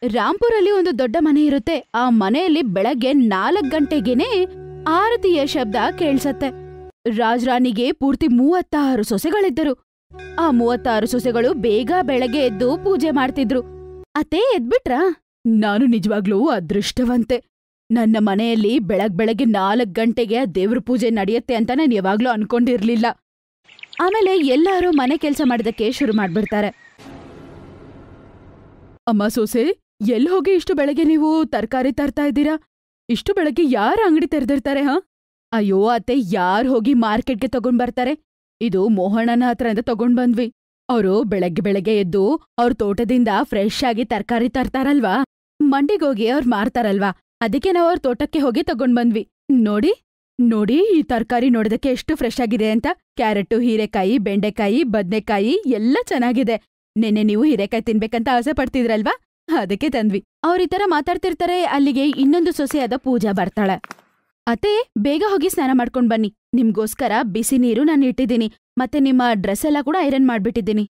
ರಾಂಪುರಲ್ಲಿ ಒಂದು ದೊಡ್ಡ ಮನೆ ಇರುತ್ತೆ. ಆ ಮನೆಯಲ್ಲಿ ಬೆಳಗ್ಗೆ 4 ಗಂಟೆಗೇನೆ ಆರತಿಯ ಶಬ್ದ ಕೇಳ್ಸತ್ತೆ. ರಾಜ್ರಾಣಿಗೆ ಪೂರ್ತಿ 36 ಸೊಸೆಗಳಿದ್ದರು. ಆ 36 ಸೊಸೆಗಳು ಬೇಗ ಬೆಳಗ್ಗೆ ಎದ್ದು ಪೂಜೆ ಮಾಡ್ತಿದ್ರು. ಅತ್ತೆ ಎದ್ಬಿಟ್ರಾ? ನಾನು ನಿಜವಾಗ್ಲೂ ಅದೃಷ್ಟವಂತೆ. ನನ್ನ ಮನೆಯಲ್ಲಿ ಬೆಳಗ್ಗೆ 4 ಗಂಟೆಗೆ ದೇವ್ರ ಪೂಜೆ ನಡೆಯುತ್ತೆ ಅಂತ ನಾನು ಯಾವಾಗ್ಲೂ ಅನ್ಕೊಂಡಿರ್ಲಿಲ್ಲ. ಆಮೇಲೆ ಎಲ್ಲರೂ ಮನೆ ಕೆಲಸ ಮಾಡೋದಕ್ಕೆ ಶುರು ಮಾಡ್ಬಿಡ್ತಾರೆ. ಅಮ್ಮ ಸೊಸೆ, ಎಲ್ಲಿ ಹೋಗಿ ಇಷ್ಟು ಬೆಳಗ್ಗೆ ನೀವು ತರಕಾರಿ ತರ್ತಾ ಇದ್ದೀರಾ? ಇಷ್ಟು ಬೆಳಗ್ಗೆ ಯಾರ ಅಂಗಡಿ ತೆರೆದಿರ್ತಾರೆ? ಅಯ್ಯೋ ಅತ್ತೆ, ಯಾರ್ ಹೋಗಿ ಮಾರ್ಕೆಟ್ಗೆ ತಗೊಂಡ್ ಬರ್ತಾರೆ? ಇದು ಮೋಹಣ್ಣನ ಹತ್ರದಿಂದ ತಗೊಂಡ್ ಬಂದ್ವಿ. ಅವರು ಬೆಳಗ್ಗೆ ಎದ್ದು ಅವ್ರ ತೋಟದಿಂದ ಫ್ರೆಶ್ ಆಗಿ ತರಕಾರಿ ತರ್ತಾರಲ್ವಾ, ಮಂಡಿಗೋಗಿ ಅವ್ರು ಮಾರ್ತಾರಲ್ವಾ, ಅದಕ್ಕೆ ನಾವು ಅವ್ರ ತೋಟಕ್ಕೆ ಹೋಗಿ ತಗೊಂಡ್ ಬಂದ್ವಿ. ನೋಡಿ ಈ ತರಕಾರಿ ನೋಡೋದಕ್ಕೆ ಎಷ್ಟು ಫ್ರೆಶ್ ಆಗಿದೆ ಅಂತ. ಕ್ಯಾರೆಟು, ಹೀರೆಕಾಯಿ, ಬೆಂಡೆಕಾಯಿ, ಬದ್ನೆಕಾಯಿ ಎಲ್ಲ ಚೆನ್ನಾಗಿದೆ. ನೆನ್ನೆ ನೀವು ಹೀರೆಕಾಯಿ ತಿನ್ಬೇಕಂತ ಆಸೆ ಪಡ್ತಿದ್ರಲ್ವಾ, ಅದಕ್ಕೆ ತಂದ್ವಿ. ಅವ್ರಿತರ ಮಾತಾಡ್ತಿರ್ತಾರೆ. ಅಲ್ಲಿಗೆ ಇನ್ನೊಂದು ಸೊಸೆಯಾದ ಪೂಜಾ ಬರ್ತಾಳೆ. ಅತ್ತೆ, ಬೇಗ ಹೋಗಿ ಸ್ನಾನ ಮಾಡ್ಕೊಂಡ್ ಬನ್ನಿ. ನಿಮ್ಗೋಸ್ಕರ ಬಿಸಿ ನೀರು ನಾನು ಇಟ್ಟಿದ್ದೀನಿ. ಮತ್ತೆ ನಿಮ್ಮ ಡ್ರೆಸ್ ಎಲ್ಲ ಕೂಡ ಐರನ್ ಮಾಡ್ಬಿಟ್ಟಿದ್ದೀನಿ.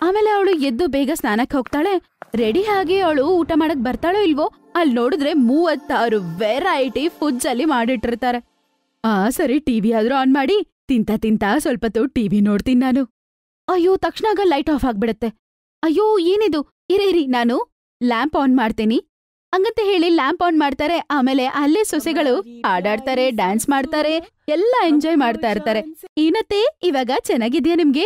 ಆಮೇಲೆ ಅವಳು ಎದ್ದು ಬೇಗ ಸ್ನಾನಕ್ಕೆ ಹೋಗ್ತಾಳೆ. ರೆಡಿ ಆಗಿ ಅವಳು ಊಟ ಮಾಡಕ್ ಬರ್ತಾಳೋ ಇಲ್ವೋ, ಅಲ್ಲಿ ನೋಡಿದ್ರೆ 36 ವೆರೈಟಿ ಫುಡ್ಸ್ ಅಲ್ಲಿ ಮಾಡಿಟ್ಟಿರ್ತಾರೆ. ಸರಿ, ಟಿವಿ ಆದ್ರೂ ಆನ್ ಮಾಡಿ. ತಿಂತ ಸ್ವಲ್ಪ ಹೊತ್ತು ಟಿವಿ ನೋಡ್ತೀನಿ ನಾನು. ಅಯ್ಯೋ, ತಕ್ಷಣ ಲೈಟ್ ಆಫ್ ಆಗ್ಬಿಡತ್ತೆ. ಅಯ್ಯೋ ಏನಿದು, ಇರಿ ನಾನು ಲ್ಯಾಂಪ್ ಆನ್ ಮಾಡ್ತೀನಿ ಹಂಗಂತ ಹೇಳಿ ಲ್ಯಾಂಪ್ ಆನ್ ಮಾಡ್ತಾರೆ. ಆಮೇಲೆ ಅಲ್ಲೇ ಸೊಸೆಗಳು ಹಾಡಾಡ್ತಾರೆ, ಡ್ಯಾನ್ಸ್ ಮಾಡ್ತಾರೆ, ಎಲ್ಲ ಎಂಜಾಯ್ ಮಾಡ್ತಾ ಇರ್ತಾರೆ. ಏನತ್ತೆ, ಇವಾಗ ಚೆನ್ನಾಗಿದ್ಯಾ ನಿಮ್ಗೆ?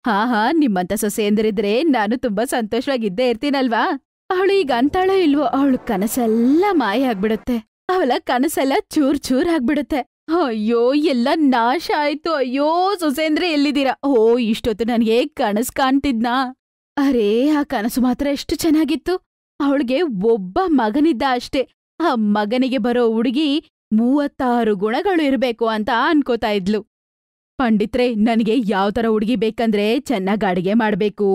ಹಾ, ನಿಮ್ಮಂತ ಸೊಸೆ ಎಂದರಿದ್ರೆ ನಾನು ತುಂಬಾ ಸಂತೋಷವಾಗಿದ್ದೇ ಇರ್ತೀನಲ್ವಾ? ಅವಳು ಈಗ ಅಂತಾಳೋ ಇಲ್ವೋ, ಅವಳು ಕನಸೆಲ್ಲ ಮಾಯ ಆಗ್ಬಿಡುತ್ತೆ. ಅವಳ ಕನಸೆಲ್ಲ ಚೂರ್ ಆಗ್ಬಿಡುತ್ತೆ. ಅಯ್ಯೋ, ಎಲ್ಲ ನಾಶ ಆಯ್ತು. ಅಯ್ಯೋ ಸೊಸೆಂದ್ರೆ ಎಲ್ಲಿದ್ದೀರಾ? ಇಷ್ಟೊತ್ತು ನನಗೆ ಕನಸು ಕಾಣ್ತಿದ್ನಾ? ಅರೇ, ಆ ಕನಸು ಮಾತ್ರ ಎಷ್ಟು ಚೆನ್ನಾಗಿತ್ತು. ಅವಳಿಗೆ ಒಬ್ಬ ಮಗನಿದ್ದ ಅಷ್ಟೇ. ಆ ಮಗನಿಗೆ ಬರೋ ಹುಡುಗಿ 36 ಗುಣಗಳು ಇರ್ಬೇಕು ಅಂತ ಅನ್ಕೋತಾ ಇದ್ಲು. ಪಂಡಿತ್ರೆ, ನನಗೆ ಯಾವ ತರ ಹುಡುಗಿ ಬೇಕಂದ್ರೆ ಚೆನ್ನಾಗ್ ಅಡಿಗೆ ಮಾಡ್ಬೇಕು,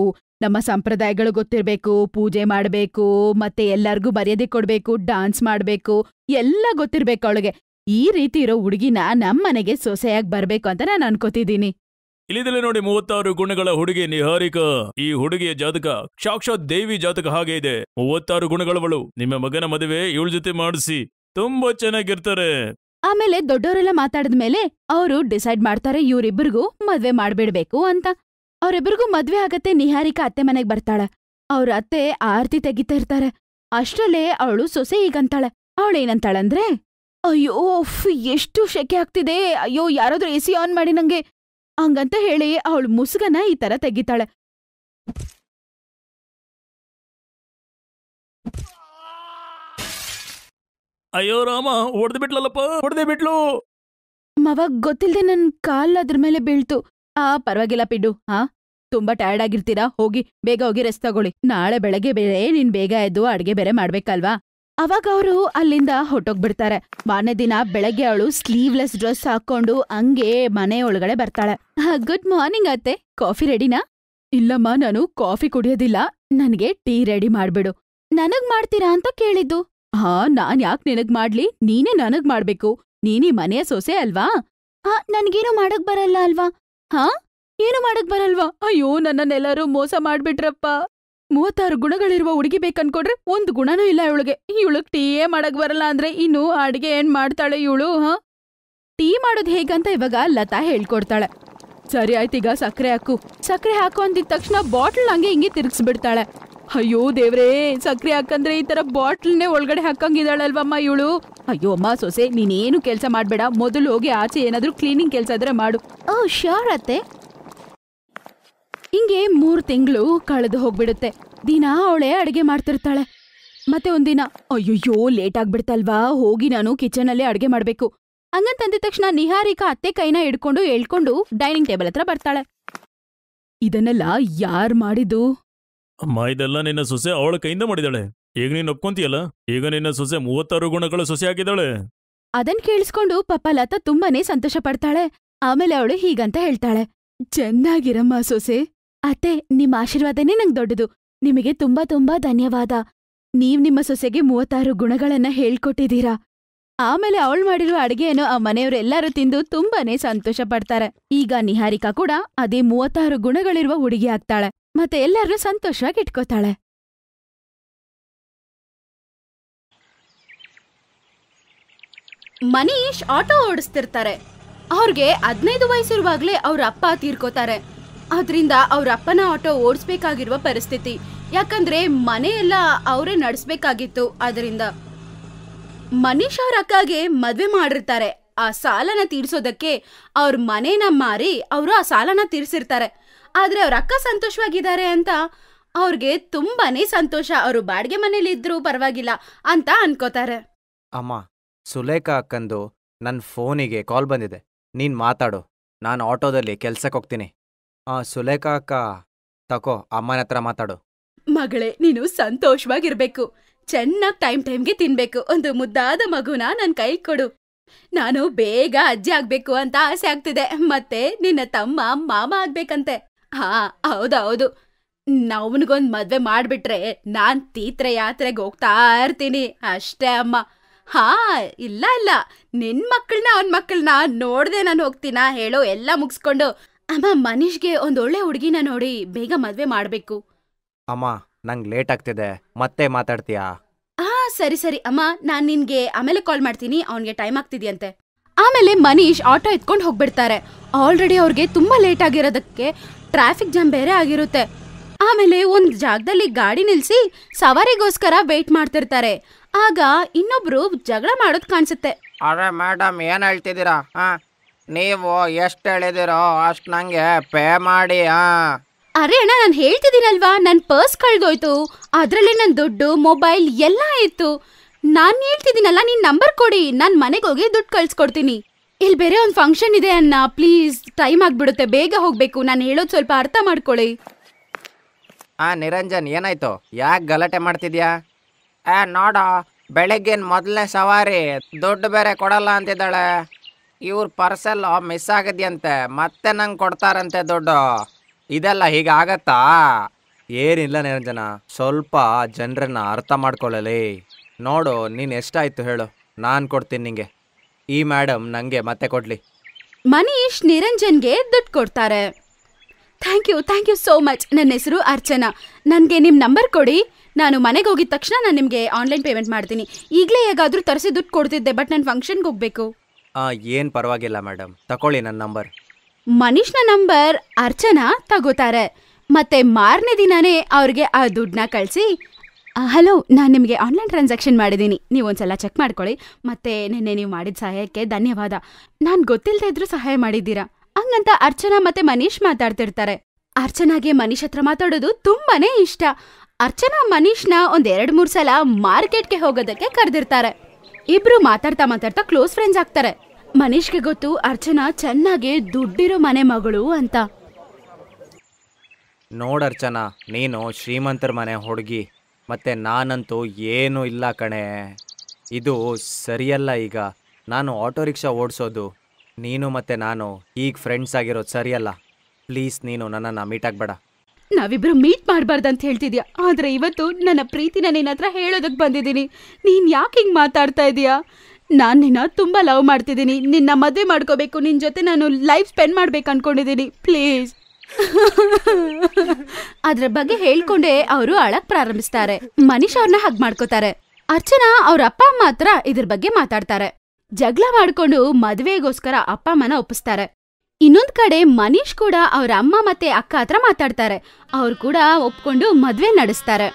ನಮ್ಮ ಸಂಪ್ರದಾಯಗಳು ಗೊತ್ತಿರ್ಬೇಕು, ಪೂಜೆ ಮಾಡ್ಬೇಕು, ಮತ್ತೆ ಎಲ್ಲಾರ್ಗೂ ಮರ್ಯಾದೆ ಕೊಡ್ಬೇಕು, ಡಾನ್ಸ್ ಮಾಡ್ಬೇಕು, ಎಲ್ಲ ಗೊತ್ತಿರ್ಬೇಕು ಅವಳಿಗೆ. ಈ ರೀತಿ ಇರೋ ಹುಡುಗಿನ ನಮ್ಮನೆಗೆ ಸೊಸೆಯಾಗಿ ಬರ್ಬೇಕು ಅಂತ ನಾನು ಅನ್ಕೋತಿದ್ದೀನಿ. ಇಲ್ಲಿದಲೇ ನೋಡಿ 36 ಗುಣಗಳ ಹುಡುಗಿ ನಿಹಾರಿಕಾ. ಈ ಹುಡುಗಿಯ ಜಾತಕ ಸಾಕ್ಷಾತ್ ದೇವಿ ಜಾತಕ ಹಾಗೆ ಇದೆ. 36 ಗುಣಗಳವಳು. ನಿಮ್ಮ ಮಗನ ಮದುವೆ ಇವಳ ಜೊತೆ ಮಾಡಿಸಿ, ತುಂಬಾ ಚೆನ್ನಾಗಿರ್ತಾರೆ. ಆಮೇಲೆ ದೊಡ್ಡವರೆಲ್ಲ ಮಾತಾಡಿದ್ಮೇಲೆ ಅವರು ಡಿಸೈಡ್ ಮಾಡ್ತಾರೆ ಇವ್ರಿಬ್ರಿಗೂ ಮದ್ವೆ ಮಾಡ್ಬಿಡ್ಬೇಕು ಅಂತ. ಅವ್ರಿಬ್ರಿಗೂ ಮದ್ವೆ ಆಗತ್ತೆ. ನಿಹಾರಿಕಾ ಅತ್ತೆ ಮನೆಗ್ ಬರ್ತಾಳೆ. ಅವ್ರ ಅತ್ತೆ ಆರತಿ ತೆಗಿತಾ ಇರ್ತಾರೆ. ಅಷ್ಟ್ರಲ್ಲೇ ಅವಳು ಸೊಸೆ ಈಗಂತಾಳೆ. ಅವಳೇನಂತಾಳಂದ್ರೆ, ಅಯ್ಯೋ ಎಷ್ಟು ಶೆಕೆ ಆಗ್ತಿದೆ, ಅಯ್ಯೋ ಯಾರಾದ್ರೂ ಎಸಿ ಆನ್ ಮಾಡಿ ನಂಗೆ ಹಂಗಂತ ಹೇಳಿ ಅವಳು ಮುಸುಗನ ಈ ತರ ತೆಗಿತಾಳೆ. ಅಯ್ಯೋ ರಾಮ, ಹೊಡೆದು ಬಿಟ್ಲಲ್ಲಪ್ಪ, ಹೊಡೆದೇ ಬಿಟ್ಲು. ಮವಾಗ ಗೊತ್ತಿಲ್ದೆ ನನ್ ಕಾಲ್ ಅದ್ರ ಮೇಲೆ ಬೀಳ್ತು. ಪರವಾಗಿಲ್ಲ ಪಿಡು. ತುಂಬಾ ಟಯರ್ಡ್ ಆಗಿರ್ತೀರಾ, ಬೇಗ ಹೋಗಿ ರೆಸ್ಟ್ ತಗೊಳ್ಳಿ. ನಾಳೆ ಬೆಳಗ್ಗೆ ಬೇರೆ ನೀನ್ ಬೇಗ ಎದ್ದು ಅಡ್ಗೆ ಬೇರೆ ಮಾಡ್ಬೇಕಲ್ವಾ? ಅವಾಗ ಅವರು ಅಲ್ಲಿಂದ ಹೊಟ್ಟೋಗ್ಬಿಡ್ತಾರೆ. ಮಾರನೇ ದಿನ ಬೆಳಗ್ಗೆ ಅವಳು ಸ್ಲೀವ್ಲೆಸ್ ಡ್ರೆಸ್ ಹಾಕೊಂಡು ಹಂಗೆ ಮನೆ ಒಳಗಡೆ ಬರ್ತಾಳೆ. ಗುಡ್ ಮಾರ್ನಿಂಗ್ ಅತ್ತೆ, ಕಾಫಿ ರೆಡಿನಾ? ಇಲ್ಲಮ್ಮ, ನಾನು ಕಾಫಿ ಕುಡಿಯೋದಿಲ್ಲ, ನನ್ಗೆ ಟೀ ರೆಡಿ ಮಾಡ್ಬಿಡು. ನನಗ್ ಮಾಡ್ತೀರಾ ಅಂತ ಕೇಳಿದ್ದು. ನಾನ್ ಯಾಕ್ ನಿನಗ್ ಮಾಡ್ಲಿ, ನೀನೇ ನನಗ್ ಮಾಡ್ಬೇಕು. ನೀನೀ ಮನೆಯ ಸೊಸೆ ಅಲ್ವಾ? ನನ್ಗೇನು ಮಾಡಕ್ ಬರಲ್ಲ ಅಲ್ವಾ? ಏನು ಮಾಡಕ್ ಬರಲ್ವಾ? ಅಯ್ಯೋ, ನನ್ನನ್ನೆಲ್ಲರೂ ಮೋಸ ಮಾಡ್ಬಿಟ್ರಪ್ಪ. 36 ಗುಣಗಳಿರುವ ಹುಡುಗಿ ಬೇಕನ್ಕೊಡ್ರೆ ಒಂದ್ ಗುಣನೂ ಇಲ್ಲ ಇವಳಿಗೆ. ಇವಳಗ್ ಟೀಯೇ ಮಾಡಕ್ ಬರಲ್ಲ ಅಂದ್ರೆ ಇನ್ನು ಅಡ್ಗೆ ಏನ್ ಮಾಡ್ತಾಳೆ ಇವಳು? ಟೀ ಮಾಡೋದ್ ಹೇಗಂತ ಇವಾಗ ಲತಾ ಹೇಳ್ಕೊಡ್ತಾಳೆ. ಸರಿ ಆಯ್ತು, ಈಗ ಸಕ್ಕರೆ ಹಾಕು. ಸಕ್ಕರೆ ಹಾಕು ಅಂದಿದ ತಕ್ಷಣ ಬಾಟ್ಲ್ ಹಂಗೆ ಹಿಂಗೆ ತಿರ್ಗಿಸ್ಬಿಡ್ತಾಳೆ. ಅಯ್ಯೋ ದೇವ್ರೇ, ಸಕ್ಕರೆ ಹಾಕಂದ್ರೆ ಈ ತರ ಬಾಟ್ಲ್ನೇ ಒಳಗಡೆ ಹಾಕಂಗಿದಾಳಲ್ವಮ್ಮ ಇವಳು. ಅಯ್ಯೋ ಅಮ್ಮ ಸೊಸೆ, ನೀನೇನು ಕೆಲ್ಸ ಮಾಡ್ಬೇಡ, ಮೊದಲು ಹೋಗಿ ಆಚೆ ಏನಾದ್ರೂ ಕ್ಲೀನಿಂಗ್ ಕೆಲ್ಸ ಇದ್ರೆ ಮಾಡು. ಶ್ಯೂರ್ ಅತ್ತೆ. ಹಿಂಗೆ 3 ತಿಂಗಳು ಕಳೆದು ಹೋಗ್ಬಿಡುತ್ತೆ. ದಿನ ಅವಳೇ ಅಡಿಗೆ ಮಾಡ್ತಿರ್ತಾಳೆ. ಮತ್ತೆ ಒಂದಿನ, ಅಯ್ಯಯ್ಯೋ ಲೇಟ್ ಆಗ್ಬಿಡ್ತಲ್ವಾ, ಹೋಗಿ ನಾನು ಕಿಚನ್ ಅಲ್ಲಿ ಅಡಿಗೆ ಮಾಡ್ಬೇಕು ಹಂಗಂತಂದಿದ ತಕ್ಷಣ ನಿಹಾರಿಕಾ ಅತ್ತೆ ಕೈನ ಹೇಳ್ಕೊಂಡು ಡೈನಿಂಗ್ ಟೇಬಲ್ ಹತ್ರ ಬರ್ತಾಳೆ. ಇದನ್ನೆಲ್ಲ ಯಾರ್ ಮಾಡಿದ್ದು? ಅಮ್ಮ, ಇದೆಲ್ಲ ನಿನ್ನ ಸೊಸೆ ಅವಳ ಕೈಯಿಂದ ಮಾಡಿದಾಳೆ. ಈಗ ನೀನ್ ಒಪ್ಕೊಂತೀಯಲ್ಲ, ಈಗ ನಿನ್ನ ಸೊಸೆ 36 ಗುಣಗಳ ಸೊಸೆ ಆಗಿದ್ದಾಳೆ. ಅದನ್ ಕೇಳಿಸ್ಕೊಂಡು ಪಾಪ ಲತಾ ತುಂಬಾನೇ ಸಂತೋಷ ಪಡ್ತಾಳೆ. ಆಮೇಲೆ ಅವಳು ಹೀಗಂತ ಹೇಳ್ತಾಳೆ, ಚೆನ್ನಾಗಿರಮ್ಮ ಸೊಸೆ. ಅತ್ತೆ, ನಿಮ್ಮ ಆಶೀರ್ವಾದನೇ ನಂಗ್ ದೊಡ್ಡದು. ನಿಮಗೆ ತುಂಬಾ ತುಂಬಾ ಧನ್ಯವಾದ. ನೀವ್ ನಿಮ್ಮ ಸೊಸೆಗೆ 36 ಗುಣಗಳನ್ನ ಹೇಳ್ಕೊಟ್ಟಿದ್ದೀರಾ. ಆಮೇಲೆ ಅವಳು ಮಾಡಿರುವ ಅಡಿಗೆಯನ್ನು ಆ ಮನೆಯವರೆಲ್ಲರೂ ತಿಂದು ತುಂಬಾನೇ ಸಂತೋಷ ಪಡ್ತಾರೆ. ಈಗ ನಿಹಾರಿಕಾ ಕೂಡ ಅದೇ 36 ಗುಣಗಳಿರುವ ಹುಡುಗಿ ಆಗ್ತಾಳೆ. ಮತ್ತೆ ಎಲ್ಲರೂ ಸಂತೋಷವಾಗಿ ಇಟ್ಕೋತಾಳೆ. ಮನೀಶ್ ಆಟೋ ಓಡಿಸ್ತಿರ್ತಾರೆ. ಅವ್ರಿಗೆ 15 ವಯಸ್ಸಿರುವಾಗ್ಲೇ ಅವ್ರ ಅಪ್ಪ ತೀರ್ಕೋತಾರೆ. ಆದ್ರಿಂದ ಅವ್ರ ಅಪ್ಪನ ಆಟೋ ಓಡಿಸ್ಬೇಕಾಗಿರುವ ಪರಿಸ್ಥಿತಿ. ಯಾಕಂದ್ರೆ ಮನೆ ಎಲ್ಲ ಅವರೇ ನಡೆಸ್ಬೇಕಾಗಿತ್ತು. ಅದರಿಂದ ಮನೀಶ್ ಅವ್ರ ಅಕ್ಕಗೆ ಮದ್ವೆ ಮಾಡಿರ್ತಾರೆ. ಆ ಸಾಲನ ತೀರ್ಸೋದಕ್ಕೆ ಅವ್ರ ಮನೇನ ಮಾರಿ ಅವರು ಆ ಸಾಲನ ತೀರ್ಸಿರ್ತಾರೆ. ಆದ್ರೆ ಅವ್ರ ಅಕ್ಕ ಸಂತೋಷವಾಗಿದ್ದಾರೆ ಅಂತ ಅವ್ರಿಗೆ ತುಂಬಾನೇ ಸಂತೋಷ. ಅವರು ಬಾಡಿಗೆ ಮನೇಲಿ ಇದ್ರು ಪರವಾಗಿಲ್ಲ ಅಂತ ಅನ್ಕೋತಾರೆ. ಅಮ್ಮ, ಸುಲೇಖಾ ಅಕ್ಕಂದು ನನ್ನ ಫೋನಿಗೆ ಕಾಲ್ ಬಂದಿದೆ. ನೀನು ಮಾತಾಡು, ನಾನು ಆಟೋದಲ್ಲಿ ಕೆಲ್ಸಕ್ಕೆ ಹೋಗ್ತೀನಿ. ಸುಲೇಖಾ ಅಕ್ಕ, ತಕೋ, ಅಮ್ಮನ ಹತ್ರ ಮಾತಾಡು. ಮಗಳೇ, ನೀನು ಸಂತೋಷವಾಗಿರ್ಬೇಕು. ಚೆನ್ನಾಗಿ ಟೈಮ್ಗೆ ತಿನ್ಬೇಕು. ಒಂದು ಮುದ್ದಾದ ಮಗುನ ನನ್ ಕೈ ಕೊಡು. ನಾನು ಬೇಗ ಅಜ್ಜಿ ಆಗ್ಬೇಕು ಅಂತ ಆಸೆ ಆಗ್ತಿದೆ. ಮತ್ತೆ ನಿನ್ನ ತಮ್ಮ ಮಾಮ ಆಗ್ಬೇಕಂತೆ. ಹಾ, ಹೌದೌದು. ಅವನಿಗೊಂದ್ ಮದ್ವೆ ಮಾಡ್ಬಿಟ್ರೆ ನಾನ್ ತೀರ್ಥಯಾತ್ರೆಗೆ ಹೋಗ್ತಾ ಇರ್ತೀನಿ ಅಷ್ಟೇ ಅಮ್ಮ. ಹಾ, ಇಲ್ಲ ಇಲ್ಲ, ನಿನ್ ಮಕ್ಕಳನ್ನ ಅವನ್ ಮಕ್ಕಳನ್ನ ನೋಡ್ದೆ ನಾನು ಹೋಗ್ತೀನ ಹೇಳೋ ಎಲ್ಲ ಮುಗಿಸ್ಕೊಂಡು. ಅಮ್ಮ, ಮನೀಶ್ಗೆ ಒಂದೊಳ್ಳೆ ಹುಡುಗಿನ ನೋಡಿ ಬೇಗ ಮದ್ವೆ ಮಾಡ್ಬೇಕು. ಅಮ್ಮ, ನಂಗೆ ಲೇಟ್ ಆಗ್ತಿದೆ, ಮತ್ತೆ ಮಾತಾಡ್ತೀಯಾ? ಸರಿ ಸರಿ ಅಮ್ಮ, ನಾನ್ ನಿನ್ಗೆ ಆಮೇಲೆ ಕಾಲ್ ಮಾಡ್ತೀನಿ. ಅವನ್ಗೆ ಟೈಮ್ ಆಗ್ತಿದ್ಯಂತೆ. ಆಮೇಲೆ ಮನೀಶ್ ಆಟೋ ಎತ್ಕೊಂಡು ಹೋಗ್ಬಿಡ್ತಾರೆ. ಆಲ್ರೆಡಿ ಅವ್ರಿಗೆ ತುಂಬಾ ಲೇಟ್ ಆಗಿರೋದಕ್ಕೆ ಟ್ರಾಫಿಕ್ ಜಾಮ್ ಬೇರೆ ಆಗಿರುತ್ತೆ. ಆಮೇಲೆ ಒಂದ್ ಜಾಗದಲ್ಲಿ ಗಾಡಿ ನಿಲ್ಸಿ ಸವಾರಿಗೋಸ್ಕರ ವೇಟ್ ಮಾಡ್ತಿರ್ತಾರೆ. ಆಗ ಇನ್ನೊಬ್ರು ಜಗಳ ಮಾಡೋದ್ ಕಾಣಿಸುತ್ತೆ. ಅರೆ ಮೇಡಮ್, ಏನ್ ಹೇಳ್ತಿದ್ದೀರಾ? ನೀವು ಎಷ್ಟು ಹೇಳಿದಿರೋ ಅಷ್ಟು ನಂಗೆ ಪೇ ಮಾಡಿ. ಅರೆ ಅಣ್ಣ, ನಾನು ಹೇಳ್ತಿದ್ದೀನಲ್ವಾ, ನನ್ ಪರ್ಸ್ ಕಳ್ದೋಯ್ತು. ಅದ್ರಲ್ಲಿ ನನ್ ದುಡ್ಡು, ಮೊಬೈಲ್ ಎಲ್ಲ ಇತ್ತು. ನಾನ್ ಹೇಳ್ತಿದ್ದೀನಲ್ಲ, ನೀನ್ ನಂಬರ್ ಕೊಡಿ, ನಾನ್ ಮನೆಗೆ ಹೋಗಿ ದುಡ್ಡು ಕಳ್ಸ್ಕೊಡ್ತೀನಿ. ಇಲ್ಲಿ ಬೇರೆ ಒಂದ್ ಫಂಕ್ಷನ್ ಇದೆ ಅಣ್ಣ, ಪ್ಲೀಸ್. ಟೈಮ್ ಆಗ್ಬಿಡುತ್ತೆ, ಬೇಗ ಹೋಗ್ಬೇಕು. ನಾನು ಹೇಳೋದು ಸ್ವಲ್ಪ ಅರ್ಥ ಮಾಡ್ಕೊಳ್ಳಿ. ನಿರಂಜನ್, ಏನಾಯ್ತು? ಯಾಕೆ ಗಲಾಟೆ ಮಾಡ್ತಿದ್ಯಾ? ನೋಡ, ಬೆಳಗ್ಗಿನ ಮೊದಲನೇ ಸವಾರಿ ದುಡ್ಡು ಬೇರೆ ಕೊಡಲ್ಲ ಅಂತಿದ್ದಾಳೆ. ಇವ್ರ ಪರ್ಸೆಲ್ಲ ಮಿಸ್ ಆಗಿದ್ಯಂತೆ, ಮತ್ತೆ ನಂಗೆ ಕೊಡ್ತಾರಂತೆ ದುಡ್ಡು. ಇದೆಲ್ಲ ಹೀಗಾಗತ್ತಾ? ಏನಿಲ್ಲ ನಿರಂಜನ, ಸ್ವಲ್ಪ ಜನರನ್ನ ಅರ್ಥ ಮಾಡ್ಕೊಳ್ಳಲಿ. ನೋಡು, ನೀನು ಎಷ್ಟಾಯ್ತು ಹೇಳು, ನಾನು ಕೊಡ್ತೀನಿ ನಿಂಗೆ. ಈ ಮೇಡಮ್ ನನಗೆ ಮತ್ತೆ ಕೊಡ್ಲಿ. ಮನೀಶ್ ನಿರಂಜನ್ಗೆ ದುಡ್ಡು ಕೊಡ್ತಾರೆ. Thank you so much. ನನ್ನ ಹೆಸರು ಅರ್ಚನಾ. ನನಗೆ ನಿಮ್ಮ ನಂಬರ್ ಕೊಡಿ. ನಾನು ಮನೆಗೆ ಹೋಗಿದ ತಕ್ಷಣ ನಾನು ನಿಮಗೆ ಆನ್ಲೈನ್ ಪೇಮೆಂಟ್ ಮಾಡ್ತೀನಿ. ಈಗಲೇ ಹೇಗಾದರೂ ತರಿಸಿ ದುಡ್ಡು ಕೊಡ್ತಿದ್ದೆ, ಬಟ್ ನಾನು ಫಂಕ್ಷನ್ಗೆ ಹೋಗಬೇಕು. ಏನು ಪರವಾಗಿಲ್ಲ ಮೇಡಮ್, ತಗೊಳ್ಳಿ ನನ್ನ ನಂಬರ್. ಮನೀಶ್ನ ನಂಬರ್ ಅರ್ಚನಾ ತಗೋತಾರೆ. ಮತ್ತೆ ಮಾರನೇ ದಿನಾನೇ ಅವ್ರಿಗೆ ಆ ದುಡ್ಡನ್ನ ಕಳಿಸಿ, ಹಲೋ, ನಾನು ನಿಮಗೆ ಆನ್ಲೈನ್ ಟ್ರಾನ್ಸಾಕ್ಷನ್ ಮಾಡಿದ್ದೀನಿ, ನೀವು ಒಂದ್ಸಲ ಚೆಕ್ ಮಾಡ್ಕೊಳ್ಳಿ. ಮತ್ತೆ ನಿನ್ನೆ ನೀವು ಮಾಡಿದ ಸಹಾಯಕ್ಕೆ ಧನ್ಯವಾದ. ನಾನು ಗೊತ್ತಿಲ್ಲದೆ ಇದ್ರೂ ಸಹಾಯ ಮಾಡಿದ್ದೀರಾ ಹಂಗಂತ ಅರ್ಚನಾ ಮತ್ತೆ ಮನೀಶ್ ಮಾತಾಡ್ತಿರ್ತಾರೆ. ಅರ್ಚನಾಗೆ ಮನೀಶ್ ಹತ್ರ ಮಾತಾಡೋದು ತುಂಬಾನೇ ಇಷ್ಟ. ಅರ್ಚನಾ ಮನೀಶ್ನ 2-3 ಸಲ ಮಾರ್ಕೆಟ್ಗೆ ಹೋಗೋದಕ್ಕೆ ಕರೆದಿರ್ತಾರೆ. ಇಬ್ರು ಮಾತಾಡ್ತಾ ಕ್ಲೋಸ್ ಫ್ರೆಂಡ್ಸ್ ಆಗ್ತಾರೆ. ಮನೀಶ್ಗೆ ಗೊತ್ತು ಅರ್ಚನಾ ಚೆನ್ನಾಗಿ ದುಡ್ಡಿರೋ ಮನೆ ಮಗಳು ಅಂತ. ನೋಡರ್ಚನಾ, ನೀನು ಶ್ರೀಮಂತರ ಮನೆ ಹುಡುಗಿ, ಮತ್ತೆ ನಾನಂತೂ ಏನೂ ಇಲ್ಲ ಕಣೆ. ಇದು ಸರಿಯಲ್ಲ. ಈಗ ನಾನು ಆಟೋ ರಿಕ್ಷಾ ಓಡಿಸೋದು, ನೀನು ಮತ್ತೆ ನಾನು ಈಗ ಫ್ರೆಂಡ್ಸ್ ಆಗಿರೋದು ಸರಿಯಲ್ಲ. ಪ್ಲೀಸ್, ನೀನು ನನ್ನನ್ನು ಮೀಟ್ ಆಗಬೇಡ. ನಾವಿಬ್ರು ಮೀಟ್ ಮಾಡಬಾರ್ದಂತ ಹೇಳ್ತಿದ್ಯಾ, ಆದ್ರೆ ಇವತ್ತು ನನ್ನ ಪ್ರೀತಿನ ನಿನ್ನ ಹತ್ರ ಹೇಳೋದಕ್ಕೆ ಬಂದಿದ್ದೀನಿ. ನೀನ್ ಯಾಕೆ ಹಿಂಗೆ ಮಾತಾಡ್ತಾ ಇದೀಯಾ? ನಾನು ನಿನ್ನ ತುಂಬಾ ಲವ್ ಮಾಡ್ತಿದ್ದೀನಿ. ನಿನ್ನ ಮದುವೆ ಮಾಡ್ಕೋಬೇಕು, ನಿನ್ನ ಜೊತೆ ನಾನು ಲೈಫ್ ಸ್ಪೆಂಡ್ ಮಾಡ್ಬೇಕು ಅನ್ಕೊಂಡಿದ್ದೀನಿ. ಪ್ಲೀಸ್. ಅದ್ರ ಬಗ್ಗೆ ಹೇಳ್ಕೊಂಡೆ ಅವರು ಅಳಕ್ ಪ್ರಾರಂಭಿಸ್ತಾರೆ. ಮನೀಶ್ ಅವ್ರನ್ನ ಹಗ್ ಮಾಡ್ಕೋತಾರೆ. ಅರ್ಚನಾ ಅವ್ರ ಅಪ್ಪ ಅಮ್ಮ ಹತ್ರ ಇದ್ರ ಬಗ್ಗೆ ಮಾತಾಡ್ತಾರೆ. ಜಗಳ ಮಾಡ್ಕೊಂಡು ಮದುವೆಗೋಸ್ಕರ ಅಪ್ಪ ಅಮ್ಮನ ಒಪ್ಪಿಸ್ತಾರೆ. ಇನ್ನೊಂದ್ ಕಡೆ ಮನೀಶ್ ಕೂಡ ಅವ್ರ ಅಮ್ಮ ಮತ್ತೆ ಅಕ್ಕ ಹತ್ರ ಮಾತಾಡ್ತಾರೆ. ಅವ್ರು ಕೂಡ ಒಪ್ಕೊಂಡು ಮದ್ವೆ ನಡೆಸ್ತಾರೆ.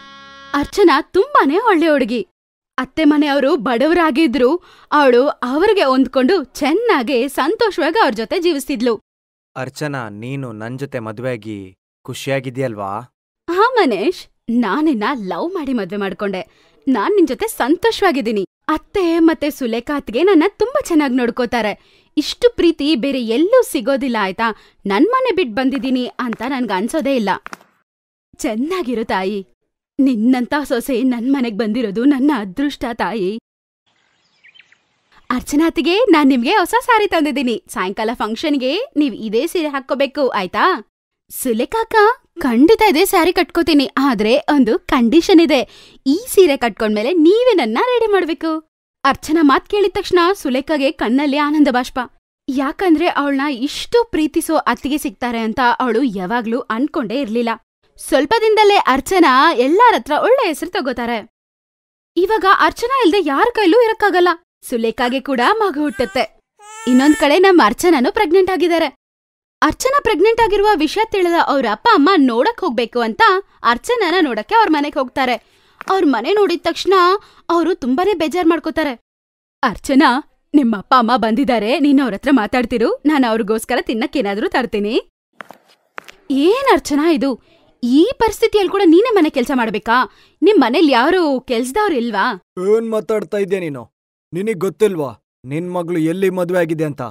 ಅರ್ಚನಾ ತುಂಬಾನೇ ಒಳ್ಳೆ ಹುಡುಗಿ. ಅತ್ತೆ ಮನೆಯವರು ಬಡವರಾಗಿದ್ರು ಅವಳು ಅವ್ರಿಗೆ ಹೊಂದ್ಕೊಂಡು ಚೆನ್ನಾಗಿ ಸಂತೋಷವಾಗಿ ಅವ್ರ ಜೊತೆ ಜೀವಿಸ್ತಿದ್ಲು. ಅರ್ಚನಾ, ನೀನು ನನ್ನ ಜೊತೆ ಮದುವೆಯಾಗಿ ಖುಷಿಯಾಗಿದ್ಯಲ್ವಾ? ಹಾ ಮನೇಶ್, ನಾನಿನ್ನ ಲವ್ ಮಾಡಿ ಮದ್ವೆ ಮಾಡ್ಕೊಂಡೆ. ನಾನ್ ನಿನ್ ಜೊತೆ ಸಂತೋಷವಾಗಿದ್ದೀನಿ. ಅತ್ತೆ ಮತ್ತೆ ಸುಲೇಖಾ ಅತ್ಗೆ ನನ್ನ ತುಂಬಾ ಚೆನ್ನಾಗಿ ನೋಡ್ಕೋತಾರೆ. ಇಷ್ಟು ಪ್ರೀತಿ ಬೇರೆ ಎಲ್ಲೂ ಸಿಗೋದಿಲ್ಲ ಆಯ್ತಾ. ನನ್ ಮನೆ ಬಿಟ್ಟು ಬಂದಿದ್ದೀನಿ ಅಂತ ನನ್ಗೆ ಅನ್ಸೋದೇ ಇಲ್ಲ. ಚೆನ್ನಾಗಿರು ತಾಯಿ. ನಿನ್ನಂತ ಸೊಸೆ ನನ್ ಮನೆಗ್ ಬಂದಿರೋದು ನನ್ನ ಅದೃಷ್ಟ ತಾಯಿ. ಅರ್ಚನಾತಿಗೆ ನಾನ್ ನಿಮ್ಗೆ ಹೊಸ ಸಾರಿ ತಂದಿದ್ದೀನಿ. ಸಾಯಂಕಾಲ ಫಂಕ್ಷನ್ಗೆ ನೀವ್ ಇದೇ ಸೀರೆ ಹಾಕೋಬೇಕು ಆಯ್ತಾ? ಸುಲೇಖಾಕ, ಖಂಡಿತ ಇದೇ ಸ್ಯಾರಿ ಕಟ್ಕೋತೀನಿ. ಆದ್ರೆ ಒಂದು ಕಂಡೀಷನ್ ಇದೆ. ಈ ಸೀರೆ ಕಟ್ಕೊಂಡ್ಮೇಲೆ ನೀವೇ ನನ್ನ ರೆಡಿ ಮಾಡ್ಬೇಕು. ಅರ್ಚನಾ ಮಾತ್ ಕೇಳಿದ ತಕ್ಷಣ ಸುಲೇಖಾಗೆ ಕಣ್ಣಲ್ಲಿ ಆನಂದ ಬಾಷ್ಪ. ಯಾಕಂದ್ರೆ ಅವಳನ್ನ ಇಷ್ಟು ಪ್ರೀತಿಸೋ ಅತ್ತಿಗೆ ಸಿಗ್ತಾರೆ ಅಂತ ಅವಳು ಯಾವಾಗ್ಲೂ ಅನ್ಕೊಂಡೇ ಇರ್ಲಿಲ್ಲ. ಸ್ವಲ್ಪ ದಿನದಲ್ಲೇ ಅರ್ಚನಾ ಎಲ್ಲಾರ ಹತ್ರ ಒಳ್ಳೆ ಹೆಸರು ತಗೋತಾರೆ. ಇವಾಗ ಅರ್ಚನಾ ಇಲ್ದೆ ಯಾರ ಕೈಲೂ ಇರಕ್ಕಾಗಲ್ಲ. ಸುಲೇಖಾಗೆ ಕೂಡ ಮಗು ಹುಟ್ಟುತ್ತೆ. ಇನ್ನೊಂದ್ ಕಡೆ ನಮ್ಮ ಅರ್ಚನಾನು ಪ್ರೆಗ್ನೆಂಟ್ ಆಗಿದ್ದಾರೆ. ಅರ್ಚನಾ ಪ್ರೆಗ್ನೆಂಟ್ ಆಗಿರುವ ವಿಷಯ ತಿಳಿದ ಅವ್ರ ಅಪ್ಪ ಅಮ್ಮ ನೋಡಕ್ ಹೋಗ್ಬೇಕು ಅಂತ ಅರ್ಚನಾನ ನೋಡಕ್ಕೆ ಅವ್ರ ಮನೆಗೆ ಹೋಗ್ತಾರೆ. ಅವ್ರ ಮನೆ ನೋಡಿದ ತಕ್ಷಣ ಅವರು ತುಂಬಾನೇ ಬೇಜಾರ್ ಮಾಡ್ಕೋತಾರೆ. ಅರ್ಚನಾ, ನಿಮ್ಮ ಅಪ್ಪ ಅಮ್ಮ ಬಂದಿದ್ದಾರೆ, ನೀನ್ ಅವ್ರ ಹತ್ರ ಮಾತಾಡ್ತಿರು, ನಾನು ಅವ್ರಿಗೋಸ್ಕರ ತಿನ್ನಕ್ಕೇನಾದ್ರೂ ತರ್ತೀನಿ. ಏನ್ ಅರ್ಚನಾ ಇದು? ಈ ಪರಿಸ್ಥಿತಿಯಲ್ಲಿ ಕೂಡ ನೀನೇ ಮನೆ ಕೆಲ್ಸ ಮಾಡ್ಬೇಕಾ? ನಿಮ್ ಮನೇಲಿ ಯಾರು ಕೆಲ್ಸದವ್ರು ಇಲ್ವಾ? ಏನ್ ಮಾತಾಡ್ತಾ ಇದ್ಯಾ ನೀನು? ನಿನಗ್ ಗೊತ್ತಿಲ್ವಾ ನಿನ್ ಮಗಳು ಎಲ್ಲಿ ಮದ್ವೆ ಆಗಿದೆ ಅಂತ?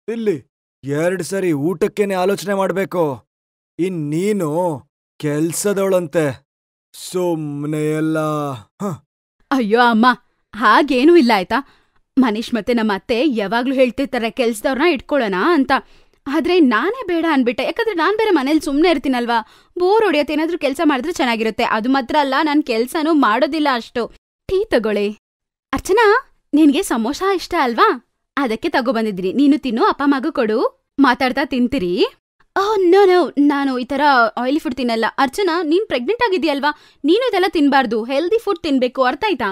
ಇಲ್ಲಿ 2 ಸರಿ ಊಟಕ್ಕೇನೆ ಆಲೋಚನೆ ಮಾಡ್ಬೇಕು. ನೀನು ಕೆಲ್ಸದವಳಂತೆ. ಸುಮ್ನೆ ಎಲ್ಲ. ಅಯ್ಯೋ ಅಮ್ಮ, ಹಾಗೇನೂ ಇಲ್ಲ ಆಯ್ತಾ. ಮನೀಶ್ ಮತ್ತೆ ನಮ್ಮ ಅತ್ತೆ ಯಾವಾಗ್ಲೂ ಹೇಳ್ತಿರ್ತಾರೆ ಕೆಲ್ಸದವ್ರನ್ನ ಇಟ್ಕೊಳ್ಳೋಣ ಅಂತ. ಆದ್ರೆ ನಾನೇ ಬೇಡ ಅನ್ಬಿಟ್ಟೆ. ಯಾಕಂದ್ರೆ ನಾನ್ ಬೇರೆ ಮನೇಲಿ ಸುಮ್ನೆ ಇರ್ತೀನಲ್ವಾ, ಬೋರ್ ಹೊಡಿಯತ್ತೆ. ಏನಾದ್ರೂ ಕೆಲ್ಸ ಮಾಡಿದ್ರೆ ಚೆನ್ನಾಗಿರುತ್ತೆ. ಅದು ಮಾತ್ರ ಅಲ್ಲ, ನಾನ್ ಕೆಲ್ಸನೂ ಮಾಡೋದಿಲ್ಲ ಅಷ್ಟು. ಟೀ ತಗೊಳ್ಳಿ. ಅರ್ಚನಾ, ನಿನ್ಗೆ ಸಮೋಸ ಇಷ್ಟ ಅಲ್ವಾ? ಅದಕ್ಕೆ ತಗೊಬಂದಿದ್ದೀನಿ, ನೀನು ತಿನ್ನು, ಅಪ್ಪ ಮಗು ಕೊಡು, ಮಾತಾಡ್ತಾ ತಿಂತೀರಿ. ನೋ ನೋ, ನಾನು ಈ ತರ ಆಯಿಲಿ ಫುಡ್ ತಿನ್ನಲ್ಲ. ಅರ್ಚನಾ, ನೀನ್ ಪ್ರೆಗ್ನೆಂಟ್ ಆಗಿದ್ಯಲ್ವಾ, ನೀನು ಇದೆಲ್ಲ ತಿನ್ಬಾರ್ದು, ಹೆಲ್ದಿ ಫುಡ್ ತಿನ್ಬೇಕು, ಅರ್ಥ ಆಯ್ತಾ?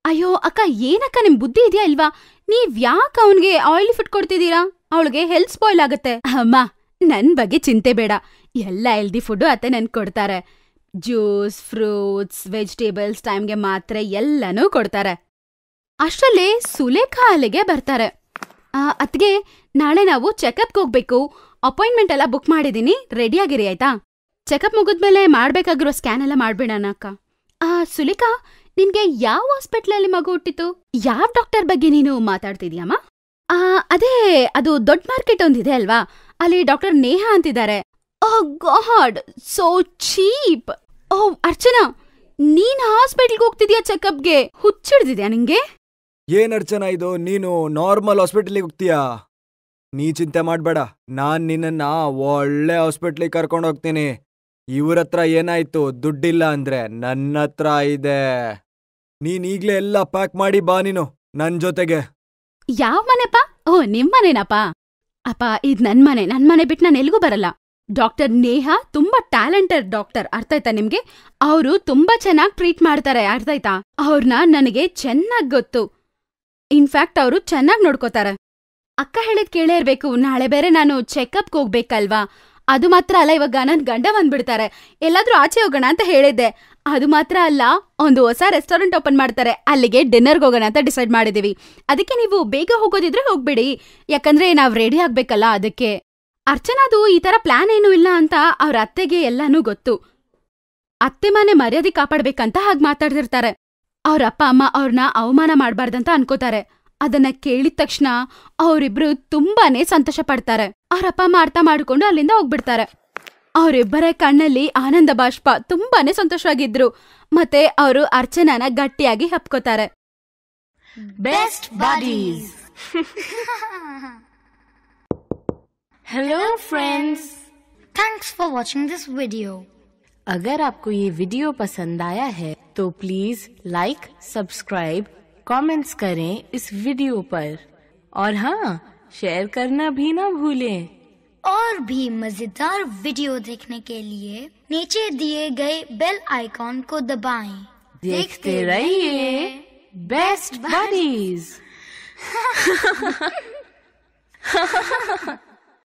ಅಯ್ಯೋ ಅಕ್ಕ, ಏನಕ್ಕ ನಿಮ್ ಬುದ್ಧಿ ಇದೆಯಾ ಇಲ್ವಾ? ನೀವ್ ಯಾಕೆ ಅವನ್ಗೆ ಆಯಿಲಿ ಫುಡ್ ಕೊಡ್ತಿದ್ದೀರಾ? ಅವಳಿಗೆ ಹೆಲ್ತ್ ಸ್ಪಾಯ್ಲ್ ಆಗುತ್ತೆ. ಅಮ್ಮ, ನನ್ ಬಗ್ಗೆ ಚಿಂತೆ ಬೇಡ, ಎಲ್ಲ ಹೆಲ್ದಿ ಫುಡ್ ಅತ್ತೆ ನನ್ ಕೊಡ್ತಾರೆ. ಜ್ಯೂಸ್, ಫ್ರೂಟ್ಸ್, ವೆಜಿಟೇಬಲ್ಸ್, ಟೈಮ್ಗೆ ಮಾತ್ರೆ ಎಲ್ಲನೂ ಕೊಡ್ತಾರೆ. ಅಷ್ಟರಲ್ಲೇ ಸುಲೇಖಾ ಅಲ್ಲಿಗೆ ಬರ್ತಾರೆ. ಅತ್ಗೆ, ನಾಳೆ ನಾವು ಚೆಕಪ್ಗೆ ಹೋಗ್ಬೇಕು, ಅಪಾಯಿಂಟ್ಮೆಂಟ್ ಎಲ್ಲ ಬುಕ್ ಮಾಡಿದೀನಿ, ರೆಡಿಯಾಗಿರಿ ಆಯ್ತಾ? ಚೆಕಪ್ ಮುಗಿದ್ಮೇಲೆ ಮಾಡ್ಬೇಕಾಗಿರೋ ಸ್ಕ್ಯಾನ್ ಎಲ್ಲ ಮಾಡ್ಬಿಡೋಣ ಅಕ್ಕ. ಸುಲೇಖಾ, ನಿನ್ಗೆ ಯಾವ ಹಾಸ್ಪಿಟ್ಲಲ್ಲಿ ಮಗು ಹುಟ್ಟಿತು? ಯಾವ ಡಾಕ್ಟರ್ ಬಗ್ಗೆ ನೀನು ಮಾತಾಡ್ತಿದ್ಯಮ್ಮ? ಅದೇ, ಅದು ದೊಡ್ಡ ಮಾರ್ಕೆಟ್ ಒಂದಿದೆ ಅಲ್ವಾ, ಅಲ್ಲಿ ಡಾಕ್ಟರ್ ನೇಹಾ ಅಂತಿದ್ದಾರೆ. ಓಹ್ ಗಾಡ್, ಸೋ ಚೀಪ್. ಓಹ್ ಅರ್ಚನಾ, ನೀನ್ ಹಾಸ್ಪಿಟಲ್ಗೆ ಹೋಗ್ತಿದ್ಯಾ ಚೆಕಪ್ಗೆ? ಹುಚ್ಚಿಡ್ದಿದ್ಯಾ ನಿಂಗೆ? ಏನ್ ಅರ್ಚನಾ ಇದು? ನೀನು ನಾರ್ಮಲ್ ಹಾಸ್ಪಿಟಲಿಗೆ ಹೋಗ್ತೀಯಾ? ನೀ ಚಿಂತೆ ಮಾಡ್ಬೇಡ, ನಾನ್ ನಿನ್ನ ಒಳ್ಳೆ ಹಾಸ್ಪಿಟ್ಲಿಗೆ ಕರ್ಕೊಂಡು ಹೋಗ್ತೀನಿ. ಇವ್ರತ್ರ ಏನಾಯ್ತು, ದುಡ್ಡಿಲ್ಲ ಅಂದ್ರೆ ನನ್ನ ಹತ್ರ ಇದೆ. ನೀನ್ ಈಗ್ಲೇ ಎಲ್ಲ ಪ್ಯಾಕ್ ಮಾಡಿ ಬಾ ನೀನು ನನ್ ಜೊತೆಗೆ. ಯಾವ ಮನೆಪಾ? ಓ, ನಿಮ್ಮನೇನಪ್ಪ? ಅಪ್ಪ, ಇದ್ ನನ್ ಮನೆ ಬಿಟ್ಟು ನಾನು ಎಲ್ಗೂ ಬರಲ್ಲ. ಡಾಕ್ಟರ್ ನೇಹಾ ತುಂಬಾ ಟ್ಯಾಲೆಂಟೆಡ್ ಡಾಕ್ಟರ್, ಅರ್ಥ ಆಯ್ತಾ ನಿಮ್ಗೆ? ಅವರು ತುಂಬಾ ಚೆನ್ನಾಗಿ ಟ್ರೀಟ್ ಮಾಡ್ತಾರೆ, ಅರ್ಥ ಆಯ್ತಾ? ಅವ್ರನ್ನ ನನಗೆ ಚೆನ್ನಾಗ್ ಗೊತ್ತು. ಇನ್ಫ್ಯಾಕ್ಟ್ ಅವರು ಚೆನ್ನಾಗ್ ನೋಡ್ಕೋತಾರೆ. ಅಕ್ಕ ಹೇಳಿದ್ ಕೇಳೇ ಇರ್ಬೇಕು, ನಾಳೆ ಬೇರೆ ನಾನು ಚೆಕಪ್ಗೆ ಹೋಗ್ಬೇಕಲ್ವಾ. ಅದು ಮಾತ್ರ ಅಲ್ಲ, ಇವಾಗ ನನ್ ಗಂಡ ಬಂದ್ಬಿಡ್ತಾರೆ. ಎಲ್ಲಾದ್ರೂ ಆಚೆ ಹೋಗೋಣ ಅಂತ ಹೇಳಿದ್ದೆ. ಅದು ಮಾತ್ರ ಅಲ್ಲ, ಒಂದು ಹೊಸ ರೆಸ್ಟೋರೆಂಟ್ ಓಪನ್ ಮಾಡ್ತಾರೆ, ಅಲ್ಲಿಗೆ ಡಿನ್ನರ್ಗೆ ಹೋಗೋಣ ಅಂತ ಡಿಸೈಡ್ ಮಾಡಿದೀವಿ. ಅದಕ್ಕೆ ನೀವು ಬೇಗ ಹೋಗೋದಿದ್ರೆ ಹೋಗ್ಬಿಡಿ, ಯಾಕಂದ್ರೆ ನಾವ್ ರೆಡಿ ಆಗ್ಬೇಕಲ್ಲ ಅದಕ್ಕೆ. ಅರ್ಚನಾದು ಈ ತರ ಪ್ಲಾನ್ ಏನೂ ಇಲ್ಲ ಅಂತ ಅವ್ರ ಅತ್ತೆಗೆ ಎಲ್ಲಾನೂ ಗೊತ್ತು. ಅತ್ತೆ ಮನೆ ಮರ್ಯಾದೆ ಕಾಪಾಡ್ಬೇಕಂತ ಹಾಗೆ ಮಾತಾಡ್ತಿರ್ತಾರೆ. ಅವ್ರ ಅಪ್ಪ ಅಮ್ಮ ಅವ್ರನ್ನ ಅವಮಾನ ಮಾಡ್ಬಾರ್ದಂತ ಅನ್ಕೋತಾರೆ. ಅದನ್ನ ಕೇಳಿದ ತಕ್ಷಣ ಅವರಿಬ್ರು ತುಂಬಾನೇ ಸಂತೋಷ ಪಡ್ತಾರೆ. ಅವ್ರ ಅಪ್ಪ ಅಮ್ಮ ಅರ್ಥ ಮಾಡ್ಕೊಂಡು ಅಲ್ಲಿಂದ ಹೋಗ್ಬಿಡ್ತಾರೆ. ಅವರಿಬ್ಬರ ಕಣ್ಣಲ್ಲಿ ಆನಂದ ಬಾಷ್ಪ, ತುಂಬಾನೇ ಸಂತೋಷವಾಗಿದ್ರು. ಮತ್ತೆ ಅವರು ಅರ್ಚನಾನ ಗಟ್ಟಿಯಾಗಿ ಹಪ್ಕೋತಾರೆ. Best buddies. Hello friends, thanks for watching this video. अगर आपको ये वीडियो पसंद आया है तो प्लीज लाइक, सब्सक्राइब, कमेंट्स करें इस वीडियो पर, और हाँ, शेयर करना भी ना भूलें. और भी मजेदार वीडियो देखने के लिए नीचे दिए गए बेल आइकॉन को दबाएं. देखते रहिए बेस्ट बडीज.